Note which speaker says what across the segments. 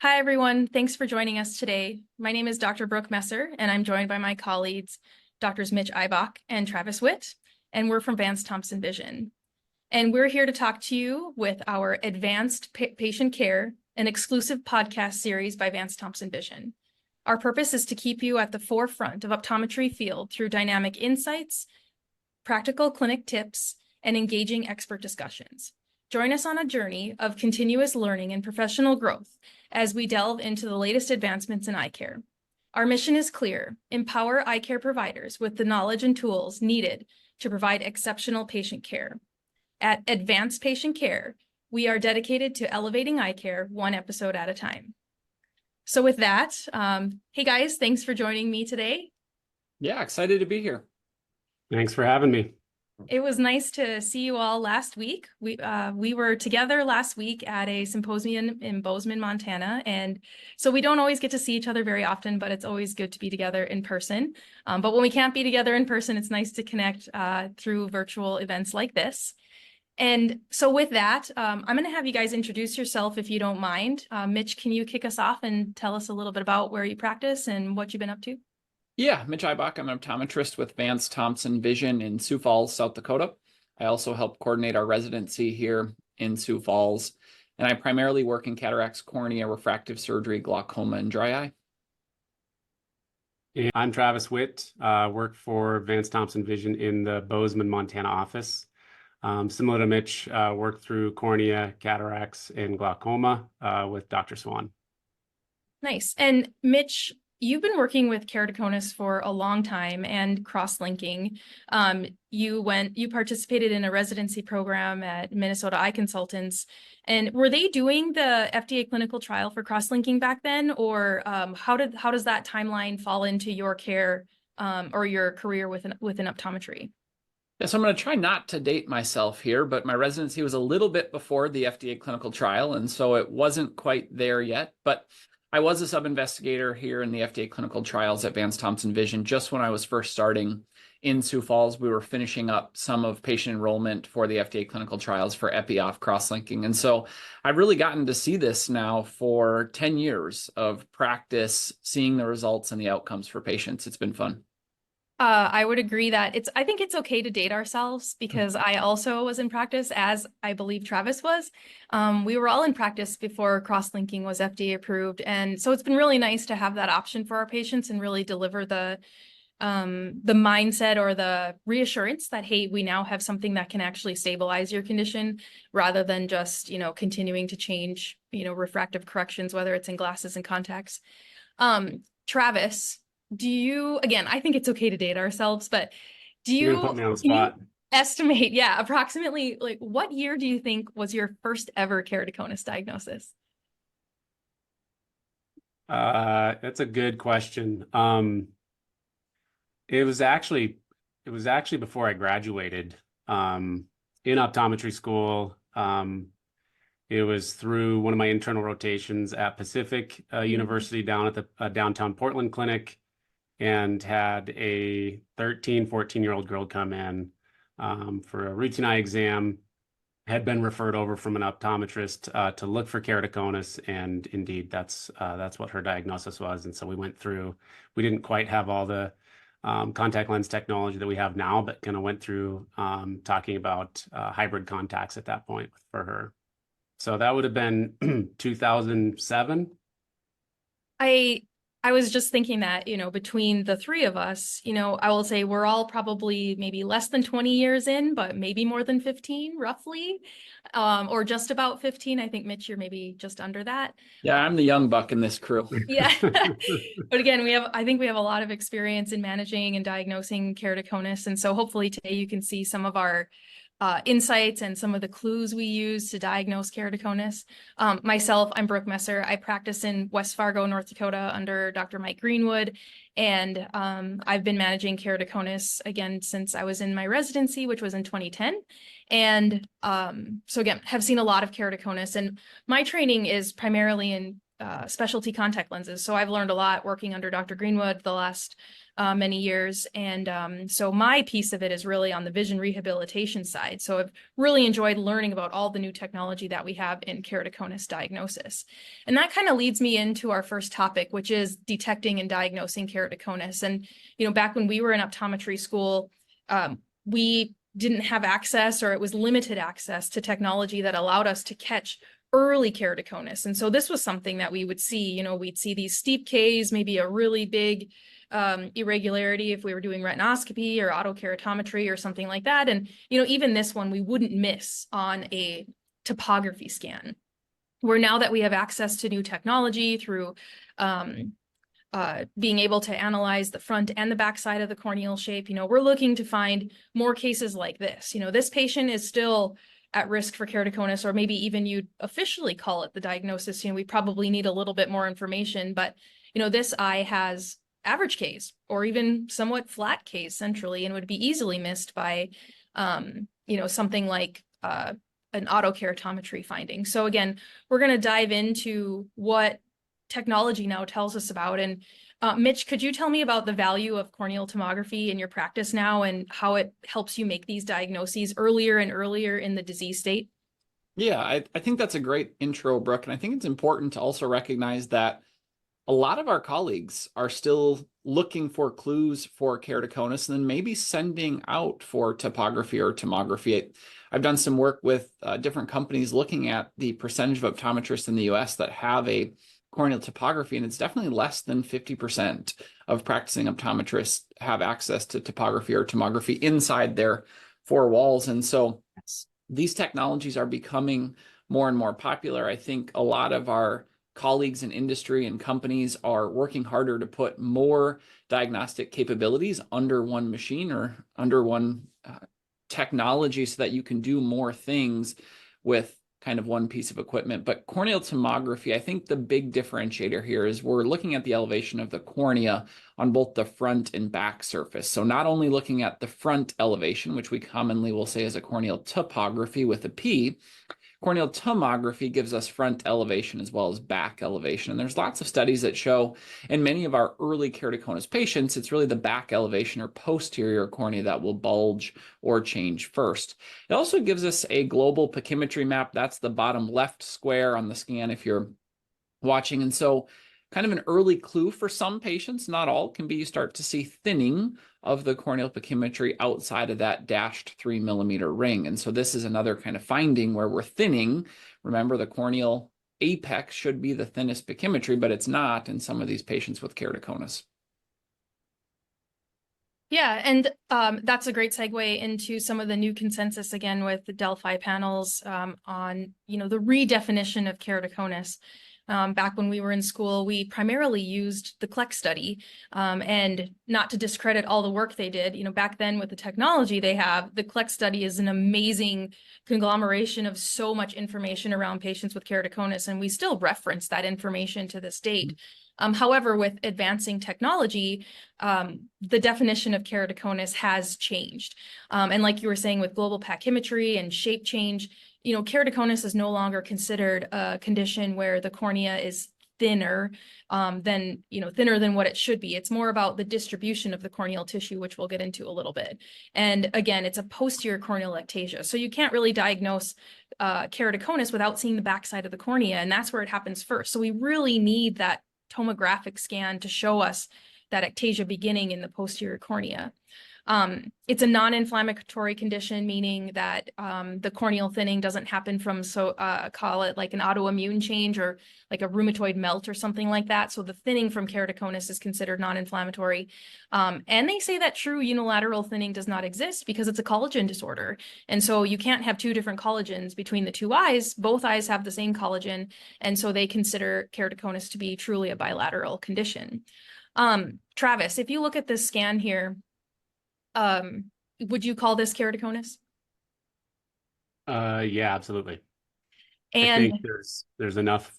Speaker 1: Hi, everyone. Thanks for joining us today. My name is Dr. Brooke Messer, and I'm joined by my colleagues, Drs. Mitch Eibach and Travis Witt, and we're from Vance Thompson Vision. And we're here to talk to you with our Advanced Patient Care, an exclusive podcast series by Vance Thompson Vision. Our purpose is to keep you at the forefront of optometry field through dynamic insights, practical clinic tips, and engaging expert discussions. Join us on a journey of continuous learning and professional growth as we delve into the latest advancements in eye care. Our mission is clear: empower eye care providers with the knowledge and tools needed to provide exceptional patient care. At Advanced Patient Care, we are dedicated to elevating eye care one episode at a time. So with that, hey guys, thanks for joining me today.
Speaker 2: Yeah, excited to be here.
Speaker 3: Thanks for having me.
Speaker 1: It was nice to see you all last week. We were together last week at a symposium in Bozeman, Montana. And so we don't always get to see each other very often, but it's always good to be together in person. But when we can't be together in person, it's nice to connect through virtual events like this. And so with that, I'm going to have you guys introduce yourself if you don't mind. Mitch, can you kick us off and tell us a little bit about where you practice and what you've been up to?
Speaker 2: Yeah, Mitch Eibach. I'm an optometrist with Vance Thompson Vision in Sioux Falls, South Dakota. I also help coordinate our residency here in Sioux Falls, and I primarily work in cataracts, cornea, refractive surgery, glaucoma, and dry eye.
Speaker 3: And I'm Travis Witt, work for Vance Thompson Vision in the Bozeman, Montana office. Similar to Mitch, worked through cornea, cataracts, and glaucoma with Dr. Swan.
Speaker 1: Nice. And Mitch, you've been working with keratoconus for a long time and cross-linking. You participated in a residency program at Minnesota Eye Consultants. And were they doing the FDA clinical trial for cross-linking back then? Or how does that timeline fall into your care or your career within optometry?
Speaker 2: Yeah, so I'm going to try not to date myself here, but my residency was a little bit before the FDA clinical trial, and so it wasn't quite there yet. But I was a sub-investigator here in the FDA clinical trials at Vance Thompson Vision. Just when I was first starting in Sioux Falls, we were finishing up some of patient enrollment for the FDA clinical trials for epi-off cross-linking. And so I've really gotten to see this now for 10 years of practice, seeing the results and the outcomes for patients. It's been fun.
Speaker 1: I would agree that I think it's okay to date ourselves because I also was in practice, as I believe Travis was. We were all in practice before cross-linking was FDA approved. And so it's been really nice to have that option for our patients and really deliver the mindset or the reassurance that, hey, we now have something that can actually stabilize your condition rather than just, continuing to change, refractive corrections, whether it's in glasses and contacts. Travis, again, I think it's okay to date ourselves, but
Speaker 3: You're gonna put me on the spot.
Speaker 1: Estimate, approximately, like, what year do you think was your first ever keratoconus diagnosis?
Speaker 3: That's a good question. It was actually before I graduated in optometry school. It was through one of my internal rotations at Pacific University down at the downtown Portland clinic, and had a 13, 14-year-old girl come in for a routine eye exam, had been referred over from an optometrist to look for keratoconus, and indeed that's what her diagnosis was. And so we went through, we didn't quite have all the contact lens technology that we have now, but kind of went through talking about hybrid contacts at that point for her. So that would have been 2007.
Speaker 1: I was just thinking that, between the three of us, I will say we're all probably maybe less than 20 years in, but maybe more than 15 roughly, or just about 15. I think, Mitch, you're maybe just under that.
Speaker 2: Yeah, I'm the young buck in this crew.
Speaker 1: Yeah. But again, I think we have a lot of experience in managing and diagnosing keratoconus. And so hopefully today you can see some of our insights and some of the clues we use to diagnose keratoconus. Myself, I'm Brooke Messer. I practice in West Fargo, North Dakota under Dr. Mike Greenwood. And I've been managing keratoconus again since I was in my residency, which was in 2010. And so again, have seen a lot of keratoconus. And my training is primarily in specialty contact lenses. So I've learned a lot working under Dr. Greenwood the last many years. And so my piece of it is really on the vision rehabilitation side. So I've really enjoyed learning about all the new technology that we have in keratoconus diagnosis. And that kind of leads me into our first topic, which is detecting and diagnosing keratoconus. And, back when we were in optometry school, we didn't have access, or it was limited access to technology that allowed us to catch early keratoconus. And so this was something that we would see, we'd see these steep Ks, maybe a really big irregularity if we were doing retinoscopy or autokeratometry or something like that. And, even this one we wouldn't miss on a topography scan. Where now that we have access to new technology through being able to analyze the front and the back side of the corneal shape, we're looking to find more cases like this. This patient is still at risk for keratoconus, or maybe even you'd officially call it the diagnosis. We probably need a little bit more information, but, this eye has average Ks or even somewhat flat Ks centrally, and would be easily missed by, something like an autokeratometry finding. So again, we're going to dive into what technology now tells us about. And Mitch, could you tell me about the value of corneal tomography in your practice now and how it helps you make these diagnoses earlier and earlier in the disease state?
Speaker 2: Yeah, I think that's a great intro, Brooke. And I think it's important to also recognize that a lot of our colleagues are still looking for clues for keratoconus and then maybe sending out for topography or tomography. I've done some work with different companies looking at the percentage of optometrists in the US that have a corneal topography, and it's definitely less than 50% of practicing optometrists have access to topography or tomography inside their four walls. And so these technologies are becoming more and more popular. I think a lot of our colleagues in industry and companies are working harder to put more diagnostic capabilities under one machine or under one technology so that you can do more things with kind of one piece of equipment. But corneal tomography, I think the big differentiator here is we're looking at the elevation of the cornea on both the front and back surface. So not only looking at the front elevation, which we commonly will say is a corneal topography with a P, corneal tomography gives us front elevation as well as back elevation. And there's lots of studies that show in many of our early keratoconus patients, it's really the back elevation or posterior cornea that will bulge or change first. It also gives us a global pachymetry map. That's the bottom left square on the scan if you're watching. And so kind of an early clue for some patients, not all, can be you start to see thinning of the corneal pachymetry outside of that dashed 3 millimeter ring. And so this is another kind of finding where we're thinning. Remember, the corneal apex should be the thinnest pachymetry, but it's not in some of these patients with keratoconus.
Speaker 1: Yeah, and that's a great segue into some of the new consensus again with the Delphi panels on, the redefinition of keratoconus. Back when we were in school, we primarily used the CLEC study, and not to discredit all the work they did, back then with the technology they have, the CLEC study is an amazing conglomeration of so much information around patients with keratoconus, and we still reference that information to this date. However, with advancing technology, the definition of keratoconus has changed. And like you were saying with global pachymetry and shape change, keratoconus is no longer considered a condition where the cornea is thinner than what it should be. It's more about the distribution of the corneal tissue, which we'll get into a little bit. And again, it's a posterior corneal ectasia. So you can't really diagnose keratoconus without seeing the backside of the cornea, and that's where it happens first. So we really need that tomographic scan to show us that ectasia beginning in the posterior cornea. It's a non-inflammatory condition, meaning that the corneal thinning doesn't happen from, call it like an autoimmune change or like a rheumatoid melt or something like that. So the thinning from keratoconus is considered non-inflammatory. And they say that true unilateral thinning does not exist because it's a collagen disorder. And so you can't have two different collagens between the two eyes. Both eyes have the same collagen. And so they consider keratoconus to be truly a bilateral condition. Travis, if you look at this scan here, would you call this keratoconus?
Speaker 3: Yeah, absolutely.
Speaker 1: And
Speaker 3: I think there's enough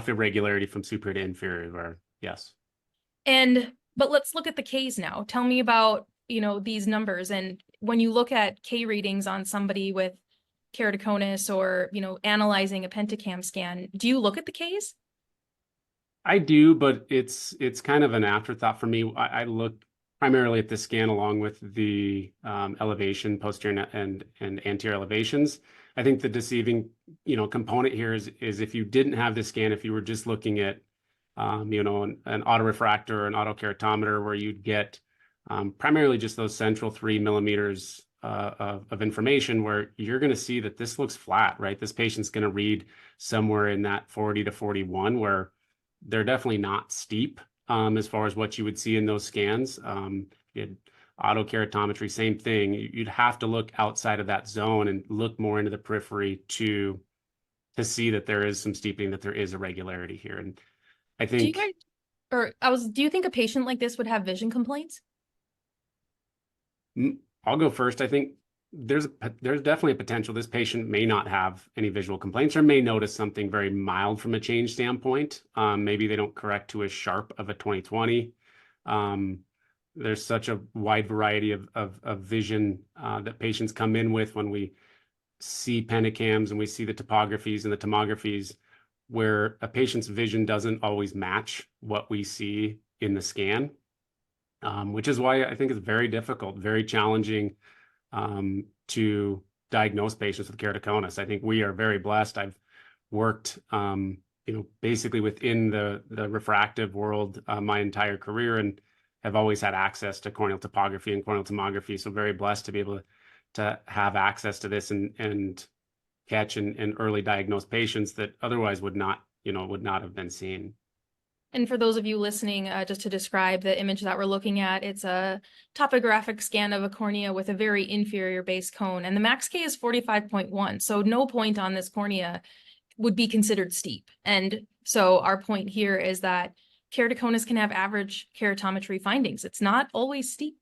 Speaker 3: irregularity from superior to inferior where, yes.
Speaker 1: But let's look at the Ks now. Tell me about, these numbers. And when you look at K readings on somebody with keratoconus or, analyzing a pentacam scan, do you look at the Ks?
Speaker 3: I do, but it's kind of an afterthought for me. I look primarily at the scan along with the elevation, posterior and anterior elevations. I think the deceiving, component here is if you didn't have the scan, if you were just looking at, an autorefractor or an autokeratometer where you'd get primarily just those central 3 millimeters of information, where you're going to see that this looks flat, right? This patient's going to read somewhere in that 40 to 41, where they're definitely not steep as far as what you would see in those scans. Autokeratometry, same thing. You'd have to look outside of that zone and look more into the periphery to see that there is some steeping, that there is irregularity here. And I
Speaker 1: Do you
Speaker 3: think
Speaker 1: guys, do you think a patient like this would have vision complaints?
Speaker 3: I'll go first. I think there's definitely a potential this patient may not have any visual complaints or may notice something very mild from a change standpoint. Maybe they don't correct to as sharp of a 20/20. There's such a wide variety of vision that patients come in with when we see penticams and we see the topographies and the tomographies, where a patient's vision doesn't always match what we see in the scan, which is why I think it's very difficult, very challenging to diagnose patients with keratoconus. I think we are very blessed. I've worked, basically within the refractive world my entire career, and have always had access to corneal topography and corneal tomography. So very blessed to be able to have access to this and catch and early diagnose patients that otherwise would not have been seen.
Speaker 1: And for those of you listening, just to describe the image that we're looking at, it's a topographic scan of a cornea with a very inferior base cone, and the max K is 45.1. So no point on this cornea would be considered steep. And so our point here is that keratoconus can have average keratometry findings. It's not always steep.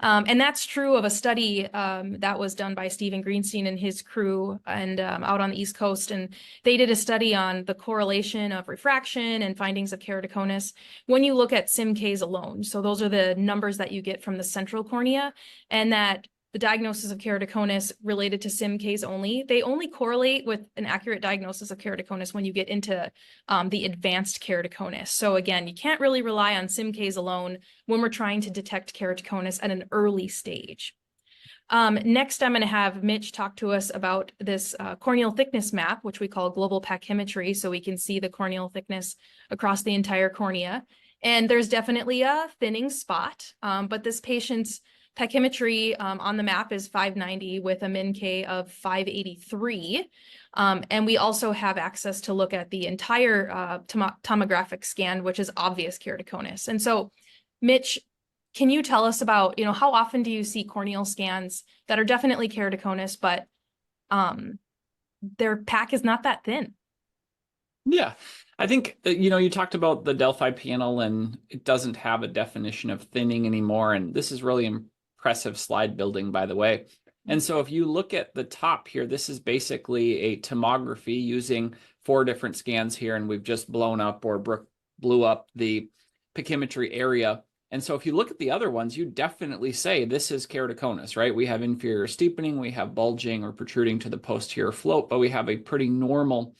Speaker 1: And that's true of a study that was done by Stephen Greenstein and his crew and out on the East Coast. And they did a study on the correlation of refraction and findings of keratoconus when you look at SIM-Ks alone. So those are the numbers that you get from the central cornea, and that the diagnosis of keratoconus related to SIM-Ks only. They only correlate with an accurate diagnosis of keratoconus when you get into the advanced keratoconus. So again, you can't really rely on SIM-Ks alone when we're trying to detect keratoconus at an early stage. Next, I'm going to have Mitch talk to us about this corneal thickness map, which we call global pachymetry, so we can see the corneal thickness across the entire cornea. And there's definitely a thinning spot, but this patient's pachymetry on the map is 590 with a min K of 583. And we also have access to look at the entire tomographic scan, which is obvious keratoconus. And so, Mitch, can you tell us about, how often do you see corneal scans that are definitely keratoconus, but their pack is not that thin?
Speaker 2: Yeah, I think, you talked about the Delphi panel, and it doesn't have a definition of thinning anymore. And this is really impressive slide building, by the way. And so if you look at the top here, this is basically a tomography using 4 different scans here, and we've just blown up, or Brooke blew up, the pachymetry area. And so if you look at the other ones, you definitely say this is keratoconus, right? We have inferior steepening, we have bulging or protruding to the posterior float, but we have a pretty normal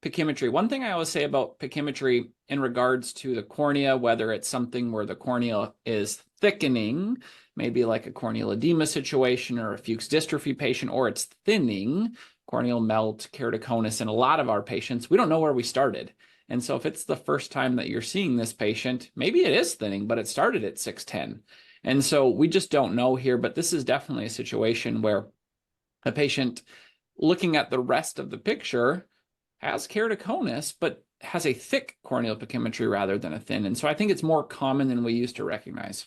Speaker 2: pachymetry. One thing I always say about pachymetry in regards to the cornea, whether it's something where the cornea is thickening, maybe like a corneal edema situation or a Fuchs dystrophy patient, or it's thinning, corneal melt, keratoconus, in a lot of our patients, we don't know where we started. And so if it's the first time that you're seeing this patient, maybe it is thinning, but it started at 610. And so we just don't know here, but this is definitely a situation where a patient, looking at the rest of the picture, has keratoconus, but has a thick corneal pachymetry rather than a thin. And so I think it's more common than we used to recognize.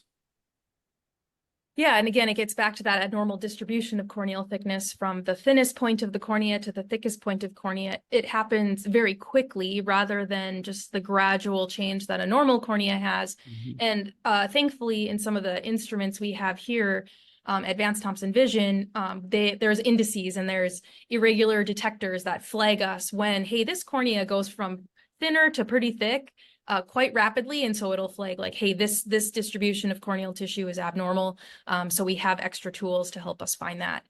Speaker 1: Yeah, and again, it gets back to that abnormal distribution of corneal thickness from the thinnest point of the cornea to the thickest point of cornea. It happens very quickly rather than just the gradual change that a normal cornea has. And thankfully, in some of the instruments we have here, Advanced Thompson Vision, there's indices and there's irregular detectors that flag us when, hey, this cornea goes from thinner to pretty thick quite rapidly, and so it'll flag like, hey, this distribution of corneal tissue is abnormal. So we have extra tools to help us find that.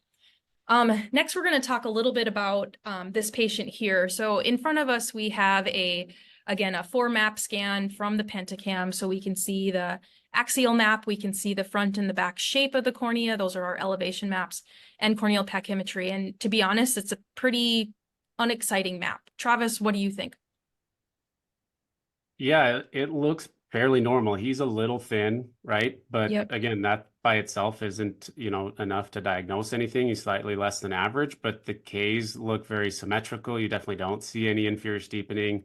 Speaker 1: Next, we're going to talk a little bit about this patient here. So in front of us, we have a again, a 4-map scan from the pentacam. So we can see the axial map, we can see the front and the back shape of the cornea. Those are our elevation maps, and corneal pachymetry. And to be honest, it's a pretty unexciting map. Travis, what do you think?
Speaker 3: Yeah, it looks fairly normal. He's a little thin, right? But
Speaker 1: Yep.
Speaker 3: again, that by itself isn't, enough to diagnose anything. He's slightly less than average, but the Ks look very symmetrical. You definitely don't see any inferior steepening.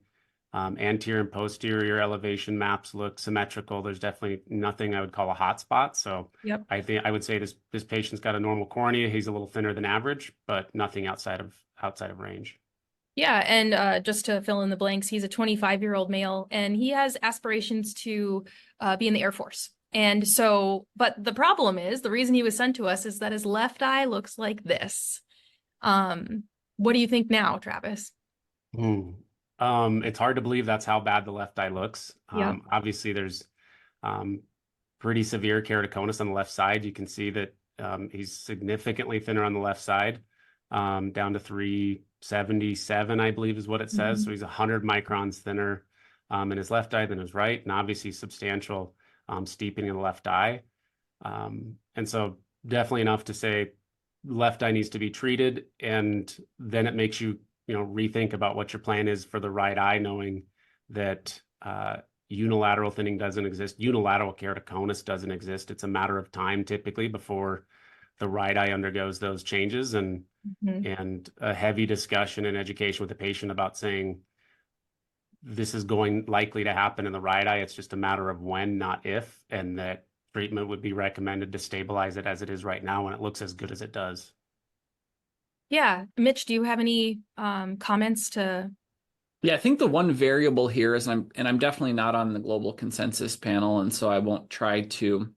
Speaker 3: Anterior and posterior elevation maps look symmetrical. There's definitely nothing I would call a hot spot. So
Speaker 1: Yep.
Speaker 3: I think I would say this patient's got a normal cornea. He's a little thinner than average, but nothing outside of range.
Speaker 1: Yeah, and just to fill in the blanks, he's a 25-year-old male, and he has aspirations to be in the Air Force. And so, but the problem is, the reason he was sent to us is that his left eye looks like this. What do you think now, Travis?
Speaker 3: It's hard to believe that's how bad the left eye looks.
Speaker 1: Yeah.
Speaker 3: Obviously, there's pretty severe keratoconus on the left side. You can see that he's significantly thinner on the left side, down to 377, I believe is what it says. So he's 100 microns thinner in his left eye than his right, and obviously substantial steepening in the left eye. And so definitely enough to say left eye needs to be treated, and then it makes you rethink about what your plan is for the right eye, knowing that unilateral thinning doesn't exist. Unilateral keratoconus doesn't exist. It's a matter of time typically before the right eye undergoes those changes, and a heavy discussion and education with the patient about saying this is likely to happen in the right eye. It's just a matter of when, not if, and that treatment would be recommended to stabilize it as it is right now when it looks as good as it does.
Speaker 1: Yeah. Mitch, do you have any comments to?
Speaker 2: Yeah, I think the one variable here is I'm definitely not on the global consensus panel, and so I won't try to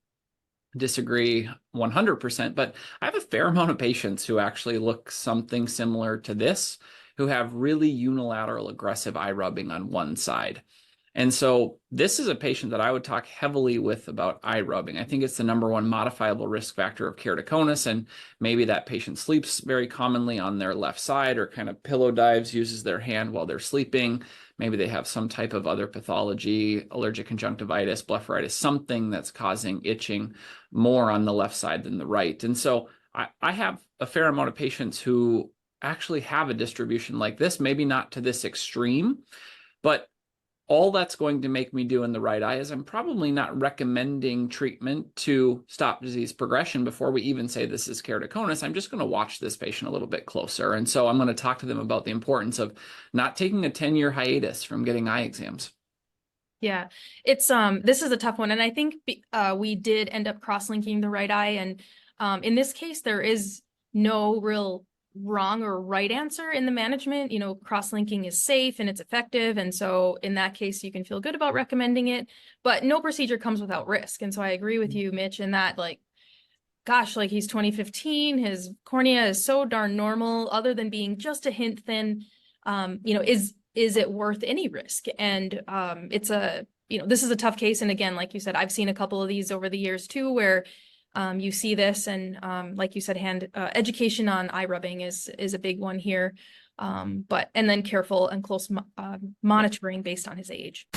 Speaker 2: disagree 100%, but I have a fair amount of patients who actually look something similar to this, who have really unilateral aggressive eye rubbing on one side. And so this is a patient that I would talk heavily with about eye rubbing. I think it's the #1 modifiable risk factor of keratoconus, and maybe that patient sleeps very commonly on their left side or kind of pillow dives, uses their hand while they're sleeping. Maybe they have some type of other pathology, allergic conjunctivitis, blepharitis, something that's causing itching more on the left side than the right. And so I have a fair amount of patients who actually have a distribution like this, maybe not to this extreme, but all that's going to make me do in the right eye is I'm probably not recommending treatment to stop disease progression before we even say this is keratoconus. I'm just going to watch this patient a little bit closer. And so I'm going to talk to them about the importance of not taking a 10-year hiatus from getting eye exams.
Speaker 1: Yeah, it's this is a tough one. And I think we did end up cross-linking the right eye. And in this case, there is no real wrong or right answer in the management. Cross-linking is safe and it's effective. And so in that case, you can feel good about recommending it, but no procedure comes without risk. And so I agree with you, Mitch, in that, gosh, he's 2015, his cornea is so darn normal, other than being just a hint thin. Is it worth any risk? And it's this is a tough case. And again, like you said, I've seen a couple of these over the years too, where you see this, and like you said, education on eye rubbing is a big one here, and then careful and close monitoring based on his age.